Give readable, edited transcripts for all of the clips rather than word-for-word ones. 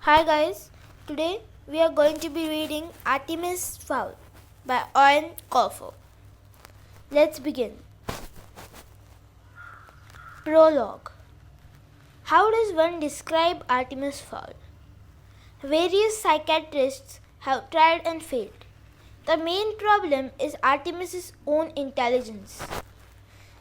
Hi guys, today we are going to be reading Artemis Fowl by Owen Corfer. Let's begin. Prologue. How does one describe Artemis Fowl? Various psychiatrists have tried and failed. The main problem is Artemis's own intelligence.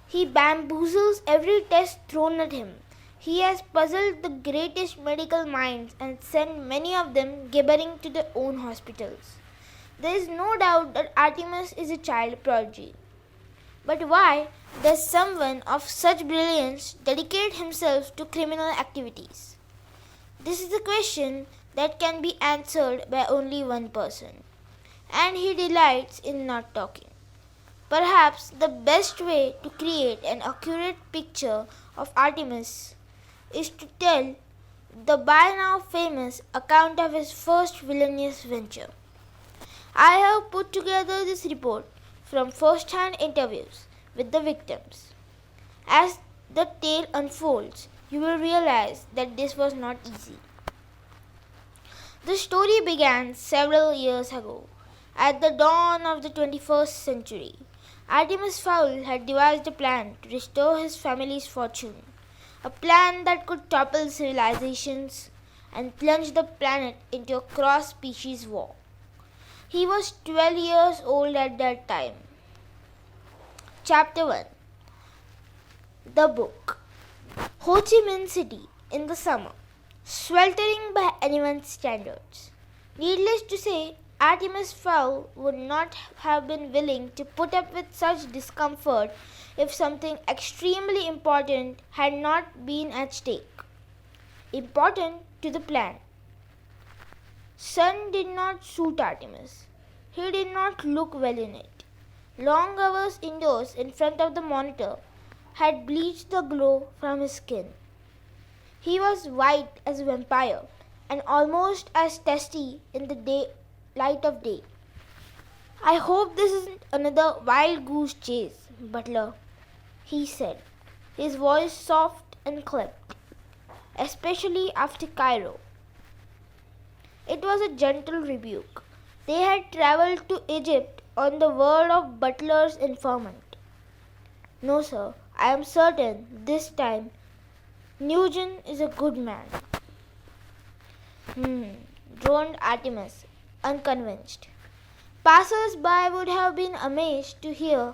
He bamboozles every test thrown at him. He has puzzled the greatest medical minds and sent many of them gibbering to their own hospitals. There is no doubt that Artemis is a child prodigy. But why does someone of such brilliance dedicate himself to criminal activities? This is a question that can be answered by only one person, and he delights in not talking. Perhaps the best way to create an accurate picture of Artemis is to tell the by now famous account of his first villainous venture. I have put together this report from first-hand interviews with the victims. As the tale unfolds, you will realize that this was not easy. The story began several years ago, at the dawn of the 21st century. Artemis Fowl had devised a plan to restore his family's fortune, a plan that could topple civilizations and plunge the planet into a cross-species war. He was 12 years old at that time. Chapter 1. The Book. Ho Chi Minh City in the summer, sweltering by anyone's standards. Needless to say, Artemis Fowl would not have been willing to put up with such discomfort if something extremely important had not been at stake. Important to the plan. Sun did not suit Artemis. He did not look well in it. Long hours indoors in front of the monitor had bleached the glow from his skin. He was white as a vampire and almost as testy in the light of day. I hope this isn't another wild goose chase, Butler, he said, his voice soft and clipped, especially after Cairo. It was a gentle rebuke. They had travelled to Egypt on the word of Butler's informant. No, sir, I am certain this time Nugent is a good man. Droned Artemis, unconvinced. Passers-by would have been amazed to hear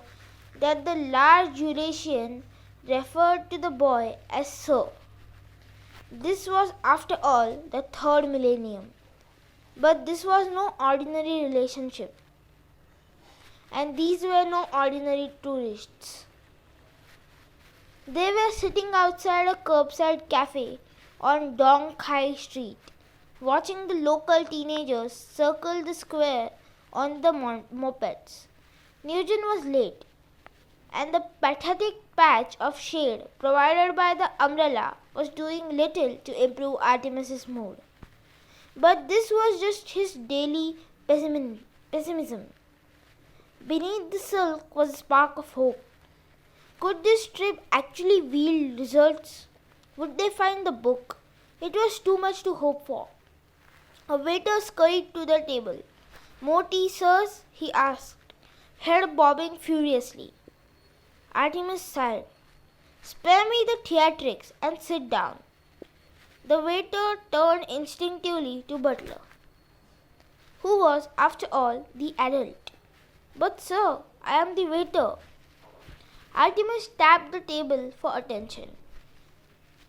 that the large Eurasian referred to the boy as Sir. This was, after all, the third millennium. But this was no ordinary relationship. And these were no ordinary tourists. They were sitting outside a curbside cafe on Dong Khai Street, watching the local teenagers circle the square on the mopeds. Nugent was late, and the pathetic patch of shade provided by the umbrella was doing little to improve Artemis's mood. But this was just his daily pessimism. Beneath the sulk was a spark of hope. Could this trip actually yield results? Would they find the book? It was too much to hope for. A waiter scurried to the table. "More tea, sirs?" he asked, head bobbing furiously. Artemis sighed. "Spare me the theatrics and sit down." The waiter turned instinctively to Butler, who was, after all, the adult. "But, sir, I am the waiter." Artemis tapped the table for attention.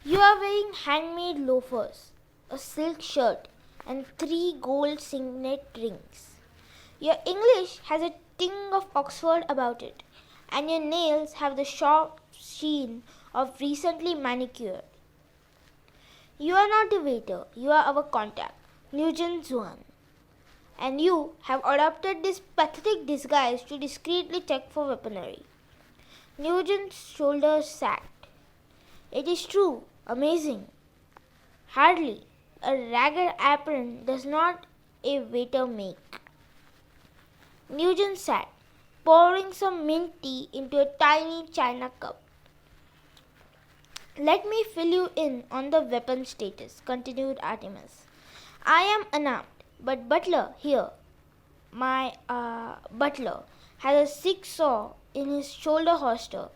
"You are wearing handmade loafers, a silk shirt, and 3 gold signet rings. Your English has a ting of Oxford about it, and your nails have the sharp sheen of recently manicured. You are not a waiter, you are our contact, Nugent Zuan. And you have adopted this pathetic disguise to discreetly check for weaponry." Nugent's shoulders sagged. "It is true, amazing. Hardly. A ragged apron does not a waiter make." Nugent sat, pouring some mint tea into a tiny china cup. "Let me fill you in on the weapon status," continued Artemis. I am unarmed, but butler here, my butler, has a sick saw in his shoulder holster,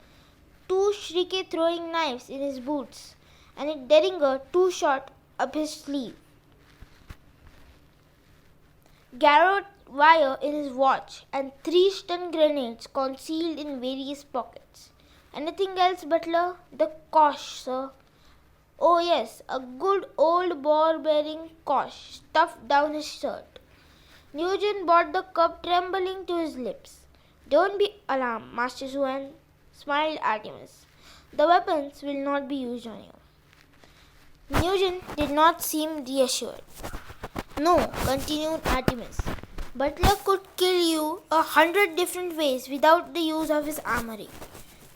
two shrike throwing knives in his boots, and a derringer too short up his sleeve. Garrote wire in his watch, and 3 stun grenades concealed in various pockets. Anything else, butler? The cosh, sir. Oh yes, a good old ball-bearing cosh stuffed down his shirt. Nugent brought the cup trembling to his lips. Don't be alarmed, Master Swan, smiled Artemis. The weapons will not be used on you. Nugent did not seem reassured. No, continued Artemis. Butler could kill you 100 different ways without the use of his armory,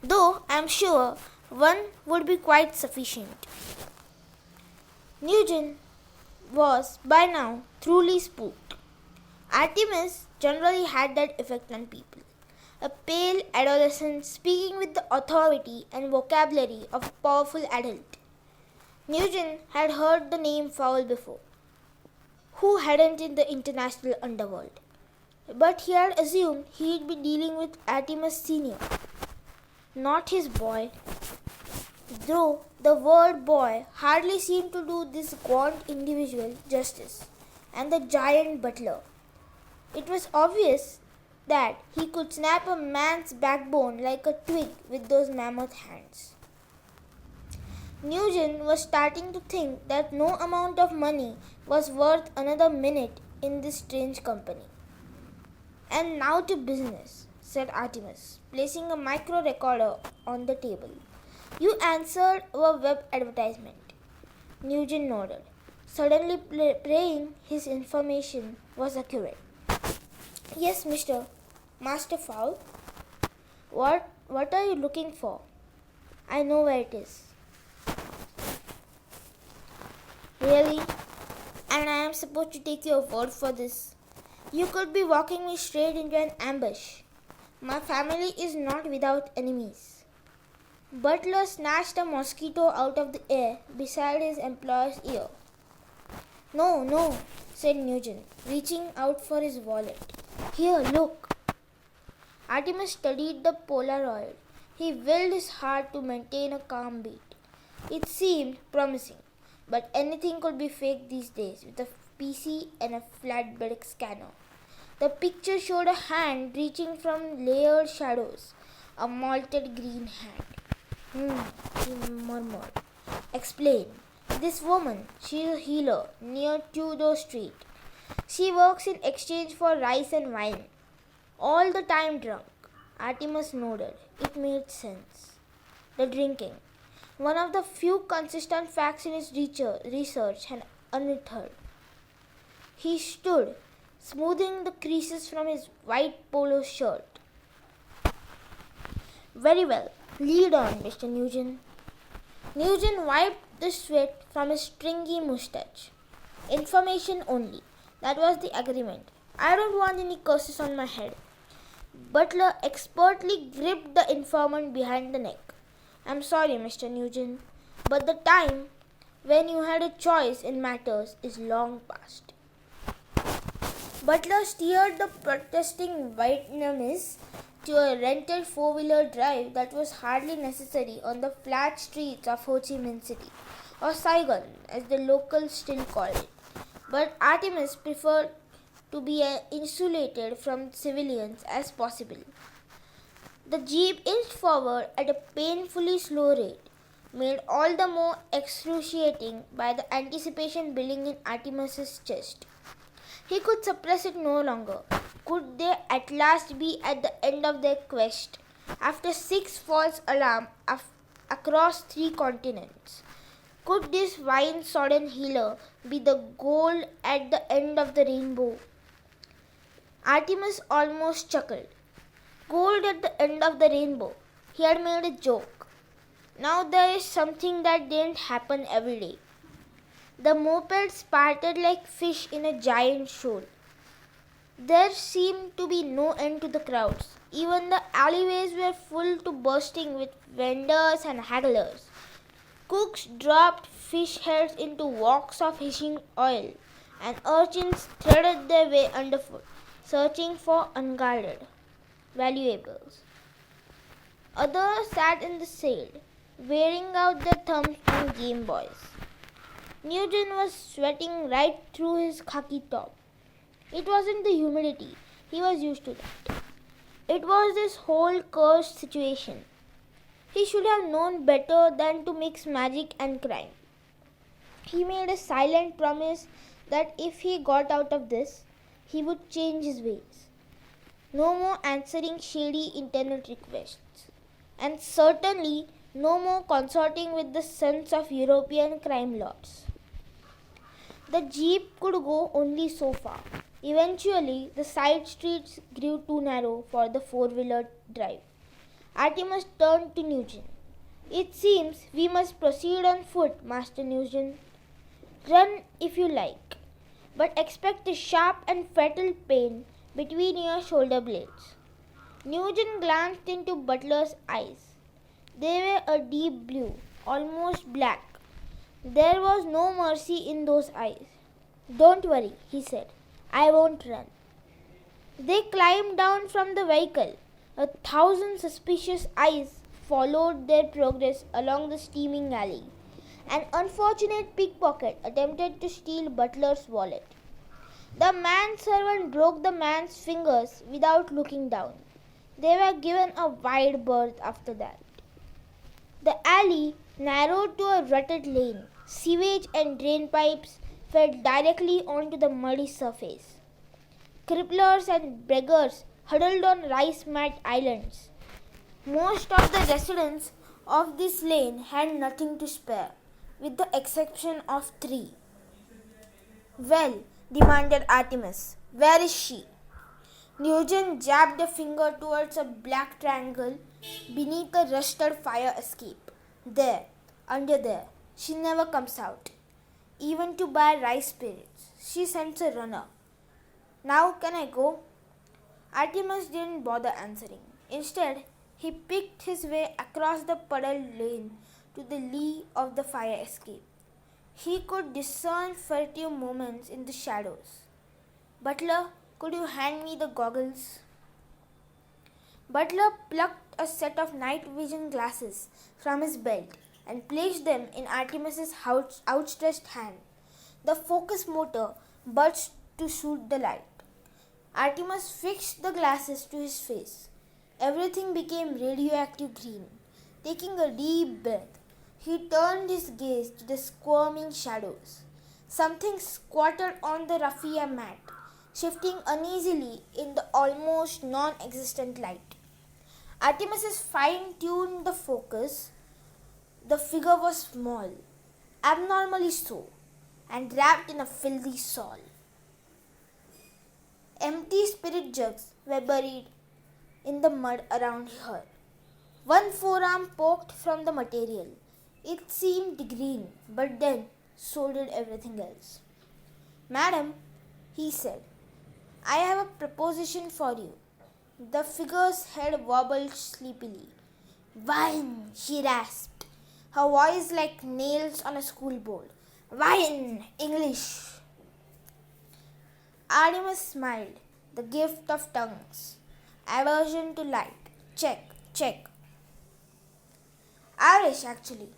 though I am sure one would be quite sufficient. Nugent was by now truly spooked. Artemis generally had that effect on people. A pale adolescent speaking with the authority and vocabulary of a powerful adult. Nugent had heard the name fowl before. Who hadn't in the international underworld? But he had assumed he'd be dealing with Artemis Senior, not his boy. Though the word boy hardly seemed to do this gaunt individual justice, and the giant butler. It was obvious that he could snap a man's backbone like a twig with those mammoth hands. Nugent was starting to think that no amount of money was worth another minute in this strange company. And now to business, said Artemis, placing a micro recorder on the table. You answered our web advertisement. Nugent nodded, suddenly praying his information was accurate. Yes, Master Fowl. What are you looking for? I know where it is. Really? And I am supposed to take your word for this? You could be walking me straight into an ambush. My family is not without enemies. Butler snatched a mosquito out of the air beside his employer's ear. No, said Nugent, reaching out for his wallet. Here, look. Artemis studied the Polaroid. He willed his heart to maintain a calm beat. It seemed promising, but anything could be faked these days with a PC and a flatbed scanner. The picture showed a hand reaching from layered shadows, a malted green hand. He murmured. Explain. This woman, she is a healer near Tudor Street. She works in exchange for rice and wine. All the time drunk. Artemis nodded. It made sense. The drinking. One of the few consistent facts in his research had unearthed. He stood, smoothing the creases from his white polo shirt. Very well. Lead on, Mr. Nugent. Nugent wiped the sweat from his stringy moustache. Information only. That was the agreement. I don't want any curses on my head. Butler expertly gripped the informant behind the neck. I'm sorry, Mr. Nugent, but the time when you had a choice in matters is long past. Butler steered the protesting Vietnamese to a rented 4-wheeler drive that was hardly necessary on the flat streets of Ho Chi Minh City, or Saigon as the locals still call it. But Artemis preferred to be insulated from civilians as possible. The jeep inched forward at a painfully slow rate, made all the more excruciating by the anticipation building in Artemis's chest. He could suppress it no longer. Could they at last be at the end of their quest, after 6 false alarms across 3 continents? Could this wine-sodden healer be the goal at the end of the rainbow? Artemis almost chuckled. Gold at the end of the rainbow. He had made a joke. Now there is something that didn't happen every day. The mopeds parted like fish in a giant shoal. There seemed to be no end to the crowds. Even the alleyways were full to bursting with vendors and hagglers. Cooks dropped fish heads into woks of hissing oil, and urchins threaded their way underfoot, searching for unguarded valuables. Others sat in the shade, wearing out their thumbs on Game Boys. Nugent was sweating right through his khaki top. It wasn't the humidity, he was used to that. It was this whole cursed situation. He should have known better than to mix magic and crime. He made a silent promise that if he got out of this, he would change his ways. No more answering shady internet requests, and certainly no more consorting with the sons of European crime lords. The jeep could go only so far. Eventually, the side streets grew too narrow for the four-wheeler drive. Artemis turned to Nugent. It seems we must proceed on foot, Master Nugent. Run if you like, but expect a sharp and fatal pain between your shoulder blades. Nugent glanced into Butler's eyes. They were a deep blue, almost black. There was no mercy in those eyes. Don't worry, he said. I won't run. They climbed down from the vehicle. 1,000 suspicious eyes followed their progress along the steaming alley. An unfortunate pickpocket attempted to steal Butler's wallet. The manservant broke the man's fingers without looking down. They were given a wide berth after that. The alley narrowed to a rutted lane. Sewage and drain pipes fed directly onto the muddy surface. Cripplers and beggars huddled on rice mat islands. Most of the residents of this lane had nothing to spare, with the exception of 3. Well, demanded Artemis, where is she? Nugent jabbed a finger towards a black triangle beneath a rusted fire escape. There, under there. She never comes out, even to buy rice spirits. She sends a runner. Now can I go? Artemis didn't bother answering. Instead, he picked his way across the puddle lane to the lee of the fire escape. He could discern furtive movements in the shadows. Butler, could you hand me the goggles? Butler plucked a set of night vision glasses from his belt and placed them in Artemis's outstretched hand. The focus motor buzzed to shoot the light. Artemis fixed the glasses to his face. Everything became radioactive green. Taking a deep breath, he turned his gaze to the squirming shadows. Something squatted on the raffia mat, shifting uneasily in the almost non-existent light. Artemis fine-tuned the focus. The figure was small, abnormally so, and wrapped in a filthy shawl. Empty spirit jugs were buried in the mud around her. One forearm poked from the material. It seemed green, but then so did everything else. Madam, he said, I have a proposition for you. The figure's head wobbled sleepily. Wine, she rasped, her voice like nails on a school board. Wine, English. Artemis smiled, the gift of tongues. Aversion to light. Check, check. Irish, actually.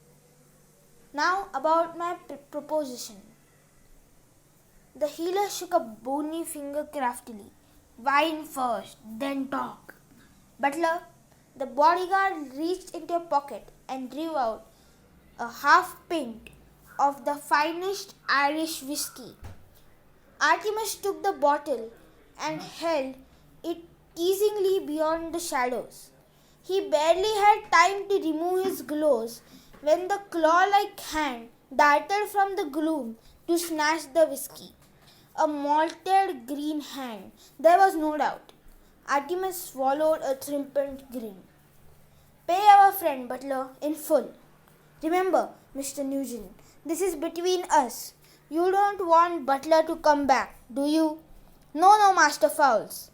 Now about my proposition. The healer shook a bony finger craftily. Wine first, then talk. Butler, the bodyguard reached into a pocket and drew out a half pint of the finest Irish whiskey. Artemis took the bottle and held it teasingly beyond the shadows. He barely had time to remove his gloves when the claw-like hand darted from the gloom to snatch the whiskey. A malted green hand, there was no doubt. Artemis swallowed a triumphant grin. Pay our friend Butler in full. Remember, Mr. Nugent, this is between us. You don't want Butler to come back, do you? No, Master Fowls.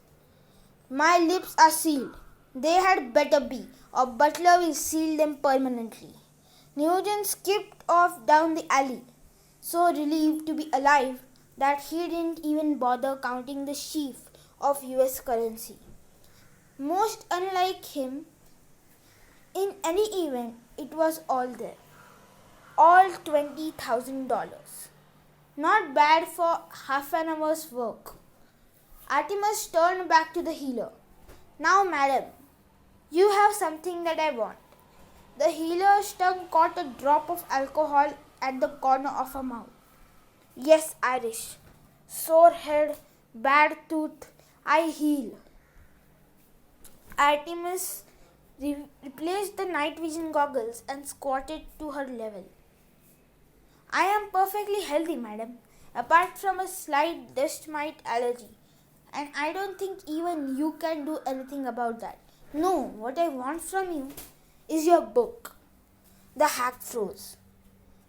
My lips are sealed. They had better be, or Butler will seal them permanently. Nugent skipped off down the alley, so relieved to be alive that he didn't even bother counting the sheaf of US currency. Most unlike him, in any event, it was all there. All $20,000. Not bad for half an hour's work. Artemis turned back to the healer. Now, madam, you have something that I want. The healer's tongue caught a drop of alcohol at the corner of her mouth. Yes, Irish. Sore head, bad tooth, I heal. Artemis replaced the night vision goggles and squatted to her level. I am perfectly healthy, madam, apart from a slight dust mite allergy. And I don't think even you can do anything about that. No, what I want from you is your book. The hag froze.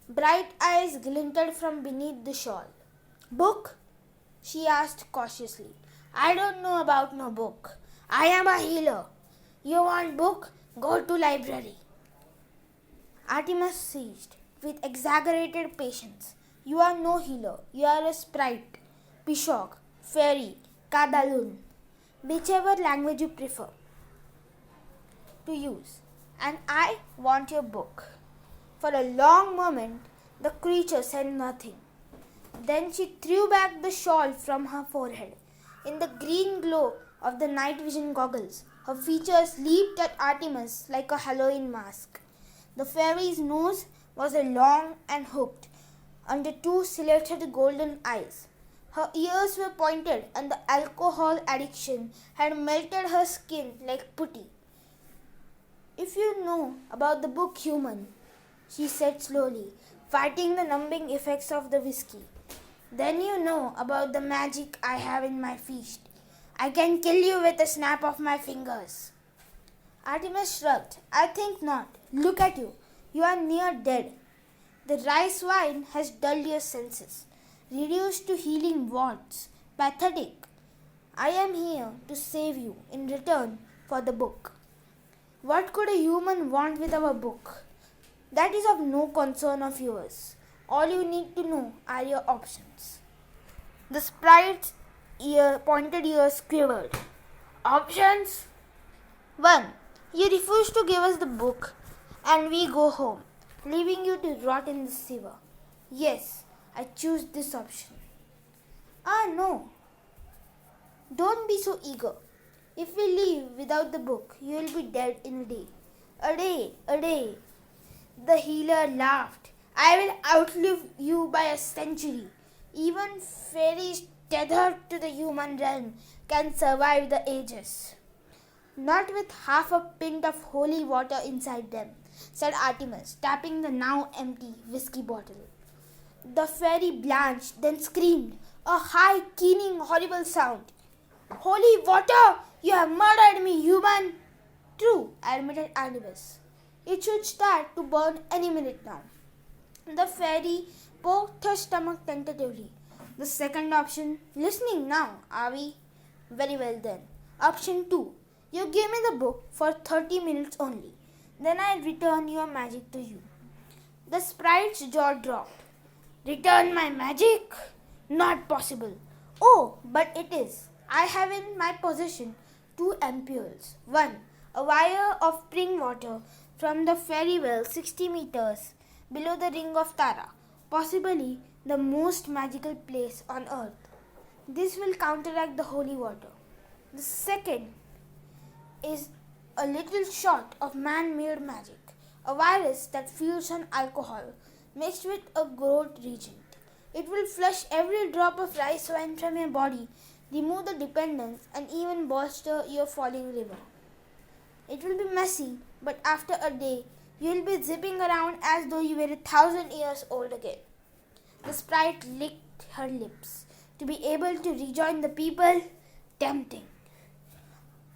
Bright eyes glinted from beneath the shawl. Book? She asked cautiously. I don't know about no book. I am a healer. You want book? Go to library. Artemis seized with exaggerated patience. You are no healer. You are a sprite, pishog, fairy, kadalun, whichever language you prefer to use. And I want your book. For a long moment, the creature said nothing. Then she threw back the shawl from her forehead. In the green glow of the night vision goggles, her features leaped at Artemis like a Halloween mask. The fairy's nose was long and hooked under two selected golden eyes. Her ears were pointed and the alcohol addiction had melted her skin like putty. If you know about the book, human, she said slowly, fighting the numbing effects of the whiskey, then you know about the magic I have in my feast. I can kill you with a snap of my fingers. Artemis shrugged. I think not. Look at you. You are near dead. The rice wine has dulled your senses, reduced to healing warts. Pathetic. I am here to save you in return for the book. What could a human want with our book? That is of no concern of yours. All you need to know are your options. The sprite's pointed ears quivered. Options? 1. You refuse to give us the book and we go home, leaving you to rot in the sewer. Yes, I choose this option. No. Don't be so eager. If we leave without the book, you will be dead in a day. A day. The healer laughed. I will outlive you by a century. Even fairies tethered to the human realm can survive the ages. Not with half a pint of holy water inside them, said Artemis, tapping the now empty whiskey bottle. The fairy blanched, then screamed, a high, keening, horrible sound. Holy water! You have murdered me, human! True, admitted Artemis. It should start to burn any minute now. The fairy poked her stomach tentatively. The second option, listening now, are we? Very well then. Option 2, you give me the book for 30 minutes only. Then I return your magic to you. The sprite's jaw dropped. Return my magic? Not possible. Oh, but it is. I have in my possession 2 ampoules. 1, a wire of spring water from the fairy well 60 meters below the ring of Tara, possibly the most magical place on earth. This will counteract the holy water. The second is a little shot of man-made magic, a virus that feeds on alcohol mixed with a growth reagent. It will flush every drop of rice wine from your body, remove the dependence, and even bolster your falling liver. It will be messy, but after a day, you will be zipping around as though you were 1,000 years old again. The sprite licked her lips. To be able to rejoin the people, tempting.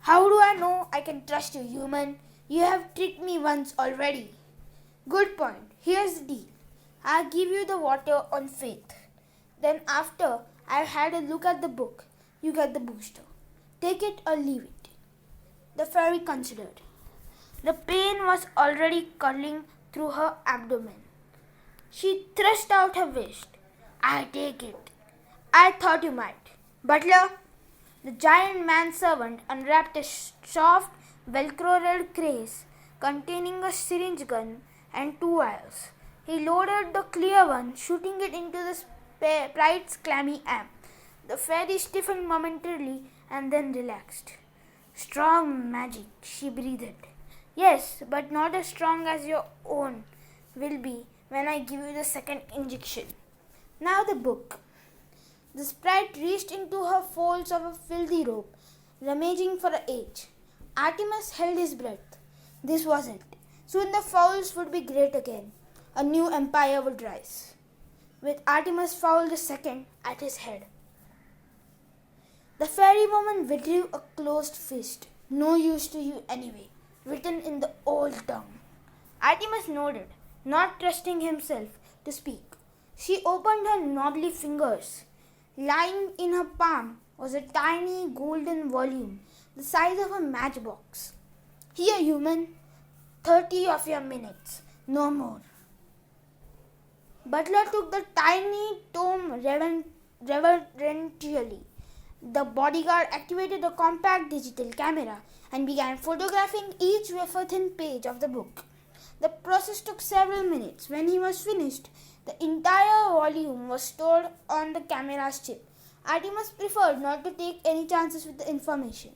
How do I know I can trust you, human? You have tricked me once already. Good point. Here's the deal. I'll give you the water on faith. Then after I've had a look at the book, you get the booster. Take it or leave it. The fairy considered. The pain was already curling through her abdomen. She thrust out her wrist. I take it. I thought you might. Butler, the giant manservant unwrapped a soft, velcro-red case containing a syringe gun and two vials. He loaded the clear one, shooting it into the sprite's clammy arm. The fairy stiffened momentarily and then relaxed. Strong magic, she breathed. Yes, but not as strong as your own will be when I give you the second injection. Now the book. The sprite reached into her folds of a filthy robe, rummaging for an age. Artemis held his breath. This was it. Soon the fowls would be great again. A new empire would rise, with Artemis Fowl II at his head. The fairy woman withdrew a closed fist. No use to you anyway, written in the old tongue. Artemis nodded, not trusting himself to speak. She opened her knobbly fingers. Lying in her palm was a tiny golden volume, the size of a matchbox. Here, human, 30 of your minutes, no more. Butler took the tiny tome reverentially. The bodyguard activated a compact digital camera and began photographing each wafer-thin page of the book. The process took several minutes. When he was finished, the entire volume was stored on the camera's chip. Artemis preferred not to take any chances with the information.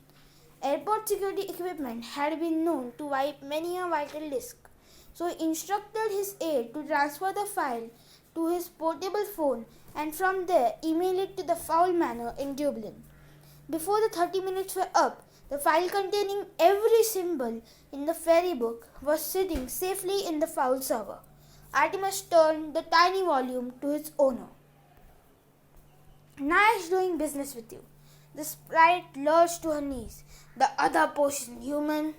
Airport security equipment had been known to wipe many a vital disk, so he instructed his aide to transfer the file to his portable phone and from there email it to the Fowl Manor in Dublin. Before the 30 minutes were up, the file containing every symbol in the fairy book was sitting safely in the Fowl server. Artemis turned the tiny volume to its owner. Nice doing business with you. The sprite lurched to her knees. The other potion, human.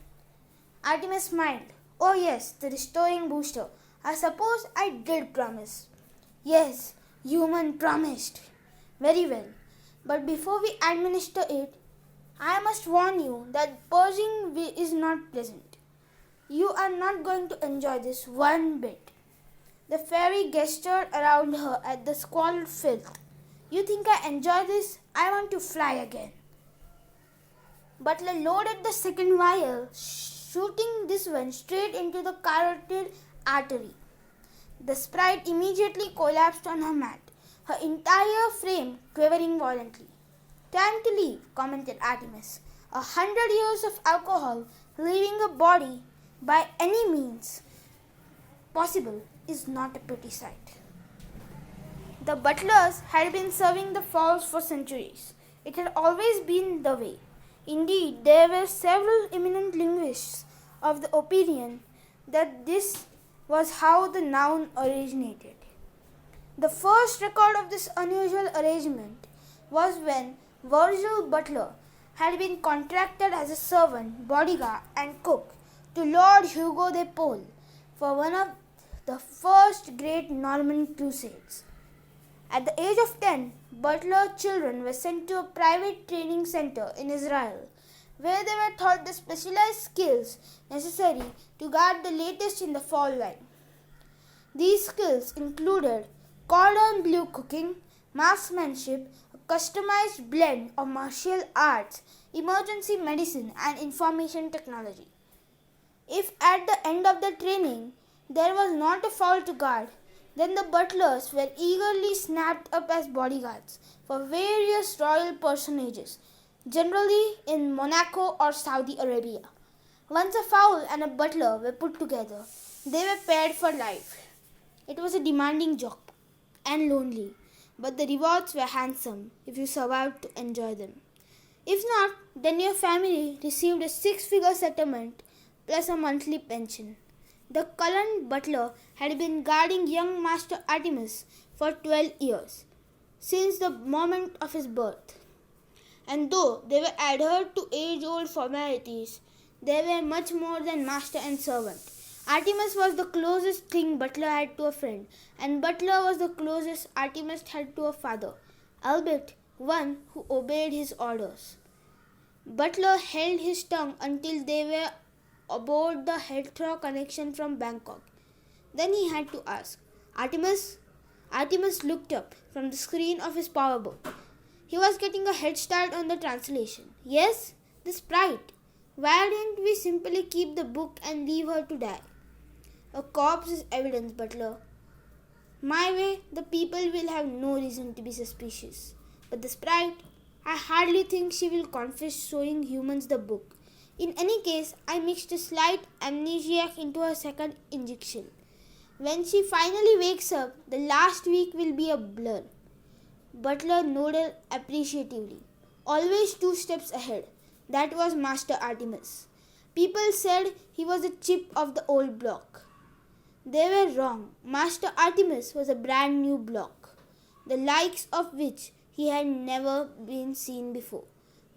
Artemis smiled. Oh yes, the restoring booster. I suppose I did promise. Yes, human promised. Very well. But before we administer it, I must warn you that purging is not pleasant. You are not going to enjoy this one bit. The fairy gestured around her at the squalid filth. You think I enjoy this? I want to fly again. Butler loaded the second vial, shooting this one straight into the carotid artery. The sprite immediately collapsed on her mat, her entire frame quivering violently. Time to leave, commented Artemis. 100 years of alcohol leaving a body by any means possible is not a pretty sight. The butlers had been serving the fowls for centuries. It had always been the way. Indeed, there were several eminent linguists of the opinion that this was how the noun originated. The first record of this unusual arrangement was when Virgil Butler had been contracted as a servant, bodyguard, and cook to Lord Hugo de Pole for one of the first great Norman crusades. At the age of 10, Butler children were sent to a private training center in Israel, where they were taught the specialized skills necessary to guard the latest in the fowl line. These skills included cordon bleu cooking, marksmanship, a customized blend of martial arts, emergency medicine, and information technology. If at the end of the training there was not a fowl to guard, then the butlers were eagerly snapped up as bodyguards for various royal personages, generally in Monaco or Saudi Arabia. Once a fowl and a butler were put together, they were paired for life. It was a demanding job and lonely, but the rewards were handsome if you survived to enjoy them. If not, then your family received a 6-figure settlement plus a monthly pension. The Cullen butler had been guarding young Master Artemis for 12 years, since the moment of his birth. And though they were adhered to age-old formalities, they were much more than master and servant. Artemis was the closest thing Butler had to a friend, and Butler was the closest Artemis had to a father, albeit one who obeyed his orders. Butler held his tongue until they were aboard the Heathrow connection from Bangkok. Then he had to ask, Artemis, Artemis looked up from the screen of his power book. He was getting a head start on the translation. Yes, the sprite. Why didn't we simply keep the book and leave her to die? A corpse is evidence, Butler. My way, the people will have no reason to be suspicious. But the sprite, I hardly think she will confess showing humans the book. In any case, I mixed a slight amnesiac into her second injection. When she finally wakes up, the last week will be a blur. Butler nodded appreciatively. Always 2 steps ahead. That was Master Artemis. People said he was a chip of the old block. They were wrong. Master Artemis was a brand new block, the likes of which he had never been seen before.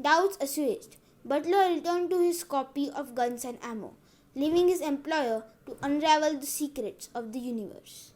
Doubts assuaged, Butler returned to his copy of Guns and Ammo, leaving his employer to unravel the secrets of the universe.